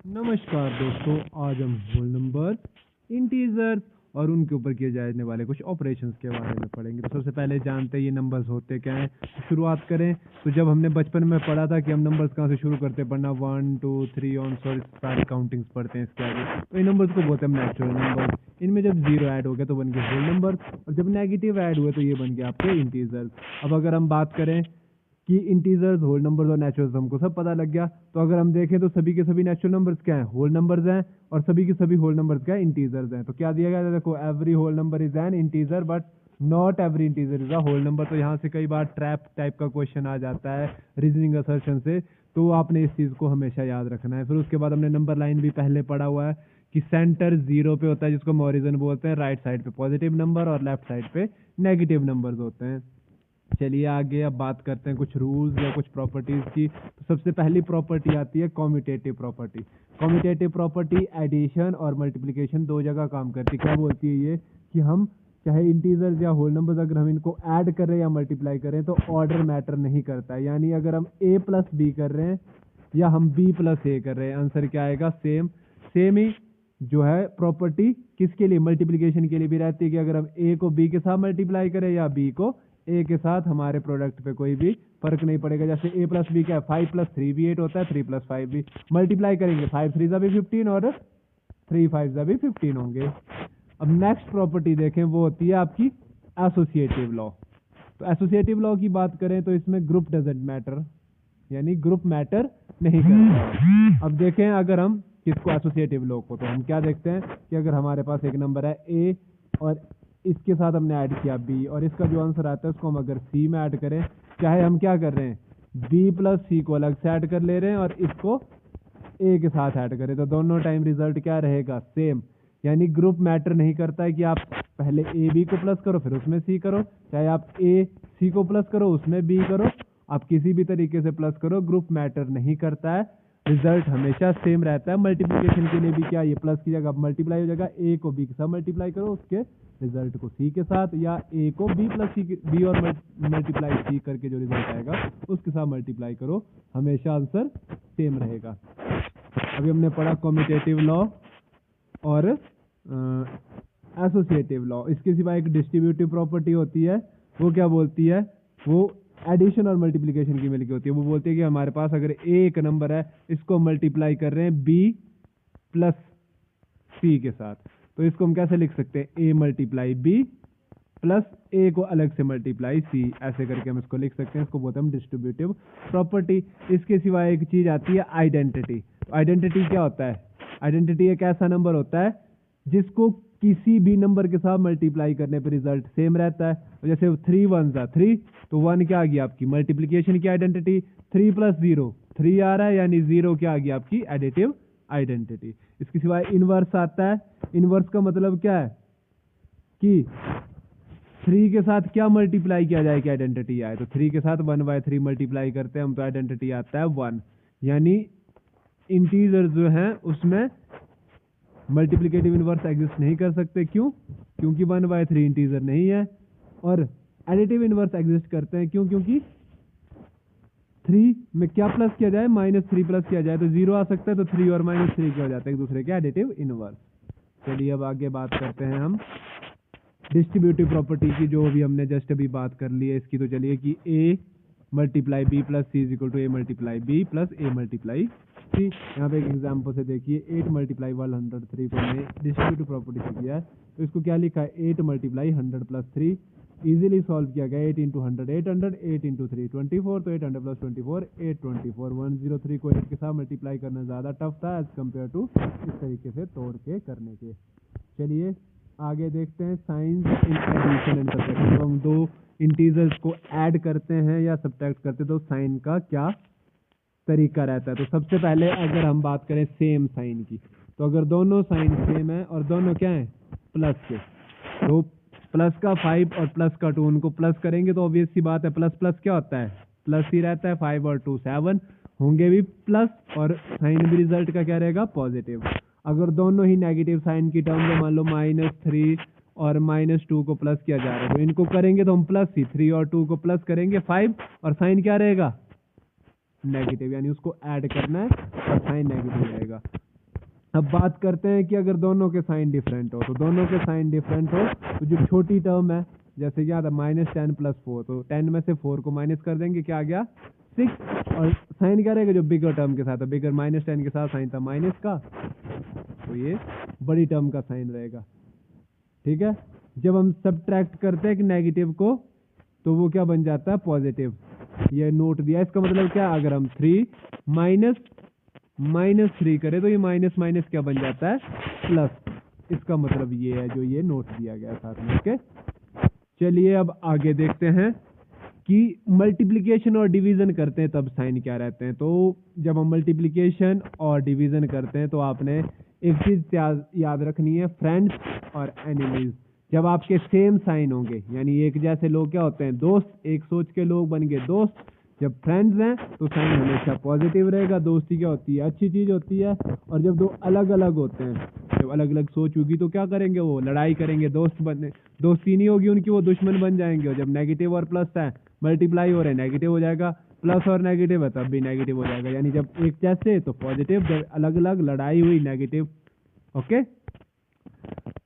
नमस्कार दोस्तों, आज हम होल नंबर, इंटीजर्स और उनके ऊपर किए जाने वाले कुछ ऑपरेशंस के बारे में पढ़ेंगे। तो सबसे पहले जानते हैं ये नंबर्स होते क्या हैं। तो शुरुआत करें तो जब हमने बचपन में पढ़ा था कि हम नंबर्स कहाँ से शुरू करते हैं पढ़ना, 1 2 3 ऑन सॉरी सारी काउंटिंग्स पढ़ते हैं इसके आगे। तो इन नंबर्स को बोलते हैं नेचुरल नंबर्स। इनमें जब जीरो ऐड हो गया तो बन गए होल नंबर, और जब नेगेटिव ऐड हुए तो ये बन गया आपके इंटीजर्स। अब अगर हम बात करें कि इंटीजर्स, होल नंबर्स और नेचुरल्स, हमको सब पता लग गया। तो अगर हम देखें तो सभी के सभी नेचुरल नंबर्स क्या हैं, होल नंबर्स हैं, और सभी के सभी होल नंबर्स क्या हैं, इंटीजर्स हैं। तो क्या दिया गया है, देखो, every whole number is an integer but not every integer is a whole number. तो यहाँ से कई बार ट्रैप टाइप का क्वेश्चन आ जाता है रीजनिंग असर्शन से, तो आपने इस चीज़ को हमेशा याद रखना है। फिर उसके बाद हमने नंबर लाइन भी पहले पढ़ा हुआ है कि सेंटर जीरो पे होता है, जिसको हम ओरिजिन बोलते हैं। राइट साइड पे पॉजिटिव नंबर और लेफ्ट साइड पे नेगेटिव नंबर्स होते हैं। चलिए आगे अब बात करते हैं कुछ रूल्स या कुछ प्रॉपर्टीज की। तो सबसे पहली प्रॉपर्टी आती है commutative property. Commutative property addition और मल्टीप्लिकेशन दो जगह काम करती है। क्या बोलती है ये कि हम चाहे इंटीजर्स या होल नंबर्स, अगर हम इनको ऐड कर रहे हैं या मल्टीप्लाई कर रहे हैं तो ऑर्डर मैटर नहीं करता है। यानी अगर हम a प्लस बी कर रहे हैं या हम b प्लस ए कर रहे हैं, आंसर क्या आएगा, सेम। सेम ही जो है प्रॉपर्टी किसके लिए, मल्टीप्लिकेशन के लिए भी रहती है कि अगर हम a को b के साथ मल्टीप्लाई करें या b को a के साथ, हमारे प्रोडक्ट पे कोई भी फर्क नहीं पड़ेगा। जैसे a प्लस बी क्या है, 5 प्लस 3 भी 8 होता है, 3 प्लस 5 भी मल्टीप्लाई करेंगे, 5 3 जा भी 15 और 3 5 जा भी 15 होंगे। अब नेक्स्ट प्रॉपर्टी देखें, वो होती है आपकी एसोसिएटिव लॉ। तो एसोसिएटिव लॉ की बात करें तो इसमें ग्रुप डजंट मैटर, यानी ग्रुप मैटर नहीं करता। अब देखें अगर हम किसको, एसोसिएटिव लॉ को, तो हम क्या देखते हैं कि अगर हमारे पास एक नंबर है a और इसके साथ हमने ऐड किया b, और इसका जो आंसर आता है उसको हम अगर c में ऐड करें, चाहे हम क्या कर रहे हैं, b प्लस c को अलग से ऐड कर ले रहे हैं और इसको a के साथ ऐड करें, तो दोनों टाइम रिजल्ट क्या रहेगा, सेम। यानी ग्रुप मैटर नहीं करता है कि आप पहले a b को प्लस करो फिर उसमें c करो, चाहे आप a c को प्लस करो उसमें b करो, आप किसी भी तरीके से प्लस करो, ग्रुप मैटर नहीं करता है, रिजल्ट हमेशा सेम रहता है। मल्टीप्लिकेशन के लिए भी क्या, ये प्लस की जगह मल्टीप्लाई हो जाएगा, a को b के साथ मल्टीप्लाई करो उसके रिजल्ट को c के साथ, या a को b प्लस c b और मल्टीप्लाई c करके जो रिजल्ट आएगा उसके साथ मल्टीप्लाई करो, हमेशा आंसर सेम रहेगा। अभी हमने पढ़ा कॉम्यूटेटिव लॉ और एसोसिएटिव लॉ। इसके सिवा एक डिस्ट्रीब्यूटिव प्रॉपर्टी होती है, वो क्या बोलती है, वो एडिशन और मल्टीप्लिकेशन की मिलकर होती है। वो बोलती है कि हमारे पास अगर a एक नंबर है, इसको मल्टीप्लाई कर रहे हैं b प्लस c के साथ, तो इसको हम कैसे लिख सकते हैं, a multiply b plus a को अलग से मल्टीप्लाई c, ऐसे करके हम इसको लिख सकते हैं। इसको बोलते हैं हम डिस्ट्रीब्यूटिव प्रॉपर्टी। इसके सिवा एक चीज आती है आइडेंटिटी। आइडेंटिटी क्या होता है, आइडेंटिटी एक ऐसा नंबर होता है जिसको किसी भी नंबर के साथ मल्टीप्लाई करने पर रिजल्ट सेम रहता है। जैसे 3 1 जा 3, तो 1 क्या आ गई आपकी मल्टीप्लिकेशन की आइडेंटिटी, 3 प्लस 0 3 आ रहा है, यानी 0 क्या आ गई आपकी एडिटिव आइडेंटिटी। इसके सिवाय इनवर्स आता है। इनवर्स का मतलब क्या है कि 3 के साथ क्या मल्टीप्लाई किया जाए कि आइडेंटिटी आए, तो 3 के साथ 1/3 मल्टीप्लाई करते हैं हम तो आइडेंटिटी आता है 1। यानी इंटीजर जो हैं उसमें मल्टीप्लिकेटिव इनवर्स एग्जिस्ट नहीं कर सकते, क्यों, क्योंकि 1/3 इंटीजर नहीं है। और एडिटिव इनवर्स एग्जिस्ट करते हैं, क्यों, क्योंकि 3 में क्या प्लस किया जाए, -3 प्लस किया जाए तो 0 आ सकता है, तो 3 और -3 क्या हो जाता है, एक दूसरे के एडिटिव इनवर्स। चलिए अब आगे बात करते हैं हम डिस्ट्रीब्यूटिव प्रॉपर्टी की, जो भी हमने जस्ट अभी बात कर ली है इसकी। तो चलिए कि a multiply b plus c is equal to a multiply b plus a multiply c। यहाँ पे एक एग्जाम्पल से देखिए, 8 मल्टीप्लाई 103 को हमने डिस्ट्रीब्यूटिव प्रॉपर्टी से किया है, तो इसको क्या लिखा है, 8 मल्टीप्लाई 100 प्लस 3, इजीली सॉल्व किया गया, 8 इंटू 100 800, 8 इंटू 3 24, तो 800 प्लस 24 824। 103 को 8 के साथ मल्टीप्लाई करना ज़्यादा टफ था एज कम्पेयर टू इस तरीके से तोड़ के करने के। चलिए आगे देखते हैं signs in addition and subtraction. तो हम दो इंटीजर्स को ऐड करते हैं या सब्ट्रैक्ट करते हैं तो साइन का क्या तरीका रहता है। तो सबसे पहले अगर हम बात करें सेम साइन की, तो अगर दोनों साइन सेम है और दोनों क्या है प्लस के, तो प्लस का 5 और प्लस का 2 उनको प्लस करेंगे तो ऑब्वियस सी बात है प्लस प्लस क्या होता है, प्लस ही रहता है। 5 और 2 7 होंगे भी प्लस, और साइन भी रिजल्ट का क्या रहेगा, पॉजिटिव। अगर दोनों ही नेगेटिव साइन की टर्म में मान लो -3 और -2 को प्लस किया जा रहा है, तो इनको करेंगे तो हम प्लस ही, 3 और 2 को प्लस करेंगे 5, और साइन क्या रहेगा नेगेटिव, यानी उसको ऐड करना है और साइन नेगेटिव रहेगा। अब बात करते हैं कि अगर दोनों के साइन डिफरेंट हो, तो दोनों के साइन डिफरेंट हो तो जो छोटी टर्म है, जैसे क्या था -10 + 4, तो 10 में से 4 को माइनस कर देंगे, क्या आ गया 6, और साइन क्या रहेगा जो बिगर टर्म के साथ है, बिगर -10 के साथ साइन था माइनस का, तो ये बड़ी टर्म का साइन रहेगा। ठीक है, जब हम सब्ट्रैक्ट करते हैं कि नेगेटिव को, तो वो क्या बन जाता है पॉजिटिव। ये नोट दिया, इसका मतलब क्या, अगर हम 3 -3 करें तो ये माइनस माइनस क्या बन जाता है प्लस। इसका मतलब ये है जो ये नोट दिया गया साथ में। ओके, चलिए अब आगे देखते हैं कि मल्टीप्लिकेशन और डिवीजन करते हैं तब साइन क्या रहते हैं। तो जब हम मल्टीप्लिकेशन और डिवीजन करते हैं तो आपने एक चीज याद रखनी है, फ्रेंड्स और एनिमीज। जब आपके सेम साइन होंगे, यानी एक जैसे लोग क्या होते हैं दोस्त, एक सोच के लोग बन गए दोस्त। जब फ्रेंड्स हैं तो साइन हमेशा पॉजिटिव रहेगा, दोस्ती क्या होती है अच्छी चीज होती है। और जब दो अलग अलग होते हैं, जब अलग अलग सोच होगी तो क्या करेंगे, वो लड़ाई करेंगे, दोस्ती नहीं होगी उनकी, वो दुश्मन बन जाएंगे। और जब नेगेटिव और प्लस है, मल्टीप्लाई हो रहे हैं, नेगेटिव हो जाएगा, प्लस और नेगेटिव है तब भी नेगेटिव हो जाएगा। यानी जब एक जैसे तो पॉजिटिव, जब अलग अलग लड़ाई हुई नेगेटिव। ओके,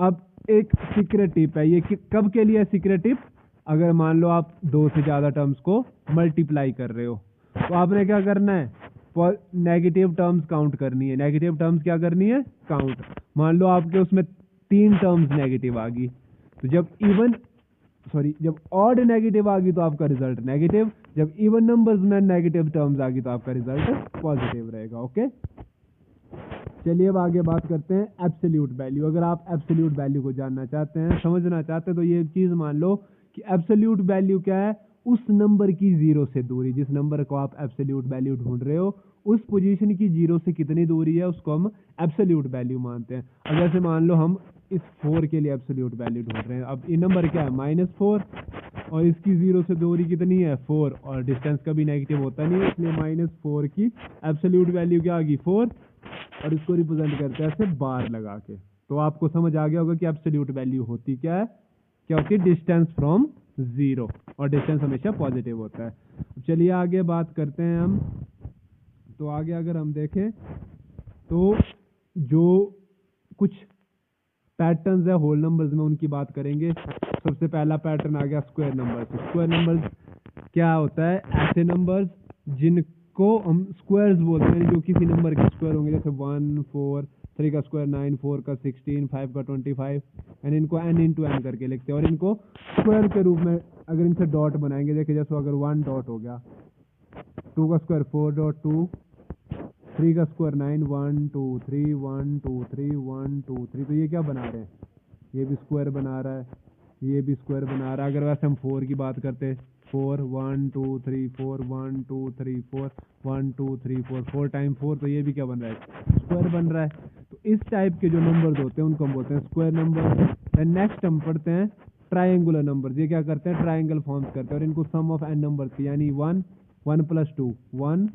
अब एक सीक्रेट टिप है, ये कब के लिए सीक्रेट टिप, अगर मान लो आप 2 से ज्यादा टर्म्स को मल्टीप्लाई कर रहे हो तो आपने क्या करना है, नेगेटिव टर्म्स काउंट करनी है। नेगेटिव टर्म्स क्या करनी है, काउंट। मान लो आपके उसमें 3 टर्म्स नेगेटिव आ गई, तो जब ऑड नेगेटिव आ गई तो आपका रिजल्ट नेगेटिव, जब इवन नंबर्स में नेगेटिव टर्म्स आ गई तो आपका रिजल्ट पॉजिटिव रहेगा। ओके, चलिए अब आगे बात करते हैं एब्सोल्यूट वैल्यू। अगर आप एब्सोल्यूट वैल्यू को जानना चाहते हैं, समझना चाहते हैं, तो ये चीज मान लो कि एब्सोल्यूट वैल्यू क्या है, उस नंबर की 0 से दूरी, जिस नंबर को आप एब्सोल्यूट वैल्यू ढूंढ रहे हो उस पोजीशन की 0 से कितनी दूरी है, उसको हम एब्सोल्यूट वैल्यू मानते हैं। अब जैसे मान लो हम इस 4 के लिए एब्सोल्यूट वैल्यू ढूंढ रहे हैं। अब ये नंबर क्या है -4, और इसकी 0 से दूरी कितनी है 4, और डिस्टेंस कभी नेगेटिव होता नहीं है, इसलिए -4 की एब्सोल्यूट वैल्यू क्या आ गई 4, और इसको रिप्रेजेंट करते हैं ऐसे बार लगा के। तो आपको समझ आ गया होगा कि एब्सोल्यूट वैल्यू होती क्या है, क्या होती है डिस्टेंस फ्रॉम 0, और डिस्टेंस हमेशा पॉजिटिव होता है। चलिए आगे बात करते हैं हम। तो आगे अगर हम देखें तो जो कुछ पैटर्न्स है होल नंबर्स में उनकी बात करेंगे। सबसे पहला पैटर्न आ गया स्क्वायर नंबर्स। स्क्वायर नंबर्स क्या होता है, ऐसे नंबर्स जिनको हम स्क्वायर्स बोलते हैं, जो किसी नंबर के स्क्वायर होंगे, जैसे 1 4, 3 का स्क्वायर 9, 4 का 16, 5 का 25, एंड इनको n इंटू n करके लिखते हैं। और इनको स्क्वायर के रूप में अगर इनसे डॉट बनाएंगे, देखिए जैसे अगर 1 डॉट हो गया, 2 का स्क्वायर 4.2, 3 का स्क्वायर 9, 1 2 3 1 2 3 1 2 3, तो ये क्या बना रहे हैं, ये भी स्क्वायर बना रहा है, ये भी स्क्वायर बना रहा है। अगर वैसे हम 4 की बात करते हैं, 4 1 2 3 4 1 2 3 4 1 2 3 4, 4 टाइम 4, तो ये भी क्या बन रहा है, स्क्वायर बन रहा है। तो इस टाइप के जो नंबर्स होते हैं उनको हम बोलते हैं स्क्वायर नंबर। देन नेक्स्ट हम पढ़ते हैं ट्रायंगुलर नंबर। ये क्या करते हैं, ट्रायंगल फॉर्म्स करते हैं, और इनको सम ऑफ n नंबर थी, यानी 1 1 + 2 1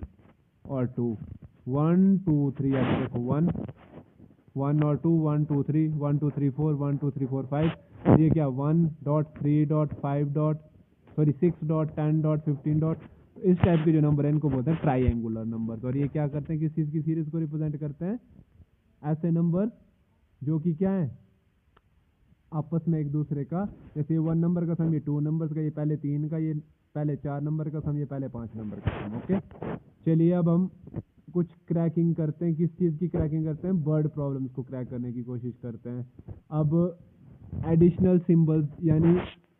और 2 1 2 3, ऐसे देखो 1 1 और 2 1 2 3 1 2 3 4 1 2 3 4 5, ये क्या 1.3.5 6.10.15. तो इस टाइप के जो नंबर है इनको बोलते हैं ट्राइंगुलर नंबर। और ये क्या करते हैं, किस चीज की सीरीज को रिप्रेजेंट करते हैं, ऐसे नंबर जो कि क्या है आपस में एक दूसरे का, जैसे 1 नंबर का सम ये 2 नंबर्स का, ये पहले 3 का, ये पहले 4 नंबर का सम, ये पहले 5 नंबर का सम। ओके, चलिए अब हम कुछ क्रैकिंग करते हैं। किस चीज़ की क्रैकिंग करते हैं, वर्ड प्रॉब्लम्स को क्रैक करने की कोशिश करते हैं। अब एडिशनल सिंबल्स, यानी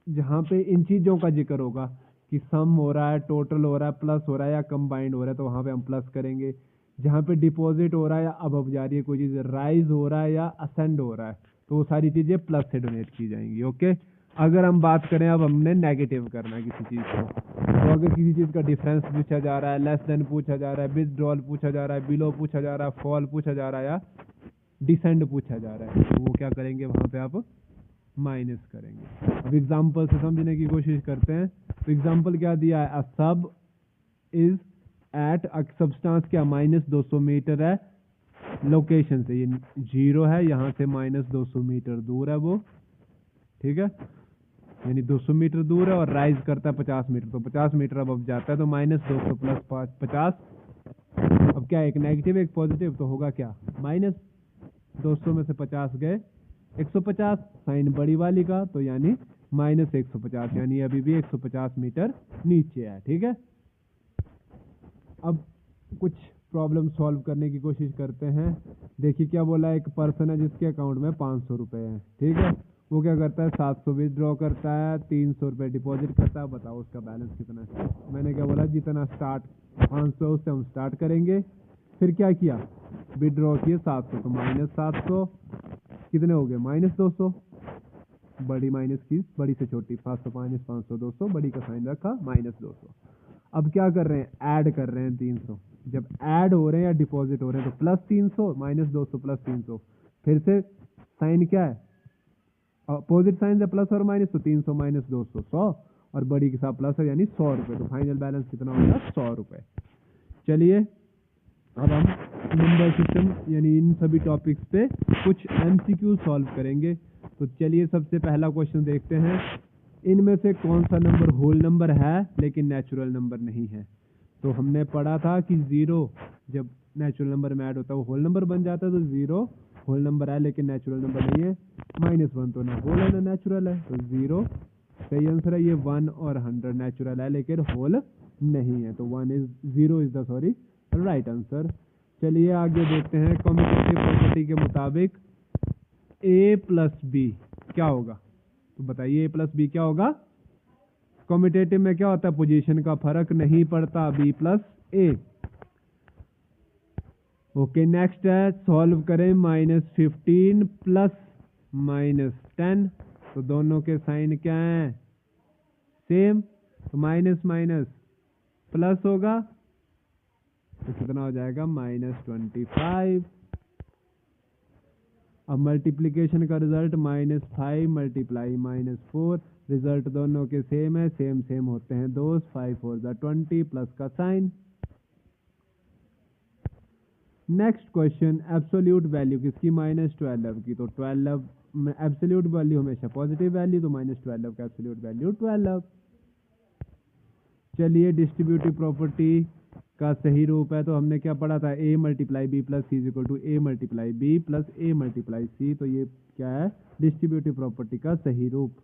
जहाँ पे इन चीज़ों का जिक्र होगा कि सम हो रहा है, टोटल हो रहा है, प्लस हो रहा है या कंबाइंड हो रहा है, तो वहाँ पे हम प्लस करेंगे। जहाँ पे डिपॉजिट हो रहा है या अब जा रही है कोई चीज़, राइज हो रहा है या असेंड हो रहा है, तो वो सारी चीज़ें प्लस से डोनेट की जाएंगी। ओके, अगर हम बात करें, अब हमने नेगेटिव करना है किसी चीज़ को, तो अगर किसी चीज़ का डिफरेंस पूछा जा रहा है, लेस देन पूछा जा रहा है, विथड्रॉल पूछा जा रहा है, बिलो पूछा जा रहा है, फॉल पूछा जा रहा है या डिसेंड पूछा जा रहा है, तो वो क्या करेंगे, वहाँ पे आप माइनस करेंगे। अब एग्जाम्पल से समझने की कोशिश करते हैं। तो एग्जाम्पल क्या दिया है, अ सब इज एट, सब्सटेंस क्या -200 मीटर है लोकेशन से, ये 0 है, यहाँ से -200 मीटर दूर है वो, ठीक है, यानी 200 मीटर दूर है, और राइज करता है 50 मीटर, तो 50 मीटर अब जाता है, तो -200 + 50। अब क्या, एक नेगेटिव एक पॉजिटिव, तो होगा क्या माइनस, 200 में से 50 गए 150, साइन बड़ी वाली का तो यानी -150, यानी अभी भी 150 मीटर नीचे है। ठीक है, अब कुछ प्रॉब्लम सॉल्व करने की कोशिश करते हैं। देखिए क्या बोला, एक पर्सन है जिसके अकाउंट में 500 रुपये हैं। ठीक है, वो क्या करता है 700 विथड्रॉ करता है, 300 रुपये डिपॉजिट करता है। बताओ उसका बैलेंस कितना है। मैंने क्या बोला, जितना स्टार्ट 500 उससे हम स्टार्ट करेंगे। फिर क्या किया, विथड्रॉ किए 700, तो -700 कितने हो गए, -200। बड़ी माइनस की बड़ी से छोटी, 500 -500 200, बड़ी का साइन रखा -200। अब क्या कर रहे हैं, ऐड कर रहे हैं 300। जब ऐड हो रहे हैं या डिपॉजिट हो रहे हैं तो +300 -200 +300, फिर से साइन क्या है, अपोजिट साइन से प्लस और माइनस, तो 300 -200 100, और बड़ी के साथ प्लस है यानी 100 रुपये। तो फाइनल बैलेंस कितना होगा, 100 रुपये। चलिए अब हम नंबर सिस्टम यानी इन सभी टॉपिक्स पे कुछ MCQ सॉल्व करेंगे। तो चलिए सबसे पहला क्वेश्चन देखते हैं, इनमें से कौन सा नंबर होल नंबर है लेकिन नेचुरल नंबर नहीं है। तो हमने पढ़ा था कि 0 जब नेचुरल नंबर में ऐड होता है वो होल नंबर बन जाता है, तो 0 होल नंबर है लेकिन नेचुरल नंबर नहीं है। -1 तो ना होल है ना नेचुरल है, तो 0 सही आंसर है। ये 1 और 100 नेचुरल है लेकिन होल नहीं है, तो 0 इज द राइट आंसर। चलिए आगे देखते हैं, कम्यूटेटिव प्रॉपर्टी के मुताबिक A + B क्या होगा। तो बताइए A + B क्या होगा। कम्यूटेटिव में क्या होता है, पोजीशन का फर्क नहीं पड़ता, B + A। ओके, नेक्स्ट है, सॉल्व करें -15 + -10। तो दोनों के साइन क्या हैं, सेम, तो माइनस माइनस प्लस होगा, तो कितना हो जाएगा, -25। अब मल्टीप्लिकेशन का रिजल्ट -5 × -4, रिजल्ट दोनों के सेम है, सेम सेम होते हैं दोस्त, 5 4 = 20 प्लस का साइन। नेक्स्ट क्वेश्चन, एब्सोल्यूट वैल्यू किसकी, -12 की। तो 12 में एब्सोल्यूट वैल्यू हमेशा पॉजिटिव वैल्यू, तो -12 का एब्सोल्यूट वैल्यू 12। चलिए डिस्ट्रीब्यूटिव प्रॉपर्टी का सही रूप है, तो हमने क्या पढ़ा था, A × B + C = A × B + A × C। तो ये क्या है, डिस्ट्रीब्यूटिव प्रॉपर्टी का सही रूप।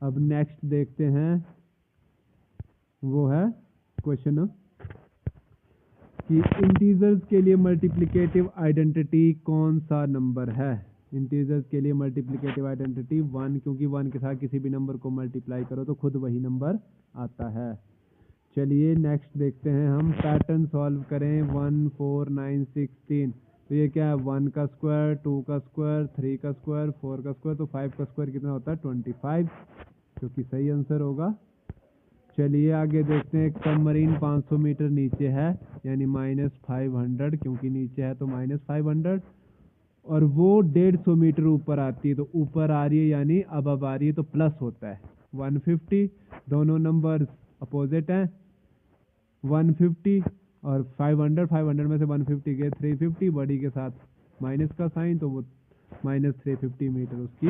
अब नेक्स्ट देखते हैं, वो है क्वेश्चन कि इंटीजर्स के लिए मल्टीप्लिकेटिव आइडेंटिटी कौन सा नंबर है। इंटीजर्स के लिए मल्टीप्लिकेटिव आइडेंटिटी 1, क्योंकि 1 के साथ किसी भी नंबर को मल्टीप्लाई करो तो खुद वही नंबर आता है। चलिए नेक्स्ट देखते हैं, हम पैटर्न सॉल्व करें 1 4 9 16। तो ये क्या है, 1 का स्क्वायर, 2 का स्क्वायर, 3 का स्क्वायर, 4 का स्क्वायर, तो 5 का स्क्वायर कितना होता है, 25, जो कि सही आंसर होगा। चलिए आगे देखते हैं, सबमरीन 500 मीटर नीचे है यानी -500, क्योंकि नीचे है तो -500, और वो 150 मीटर ऊपर आती है, तो ऊपर आ रही है यानी अब आ रही है तो प्लस होता है 150। दोनों नंबर अपोजिट हैं, 150 और 500 में से 150 गए 350, बड़ी के साथ माइनस का साइन, तो वो -350 मीटर उसकी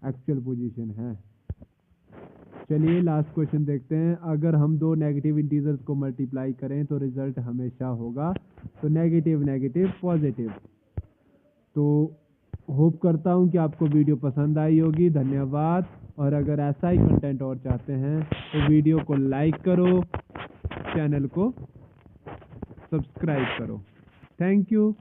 एक्चुअल पोजीशन है। चलिए लास्ट क्वेश्चन देखते हैं, अगर हम दो नेगेटिव इंटीजर्स को मल्टीप्लाई करें तो रिजल्ट हमेशा होगा, तो नेगेटिव नेगेटिव पॉजिटिव। तो होप करता हूं कि आपको वीडियो पसंद आई होगी, धन्यवाद। और अगर ऐसा ही कंटेंट और चाहते हैं तो वीडियो को लाइक करो, चैनल को सब्सक्राइब करो। Thank you.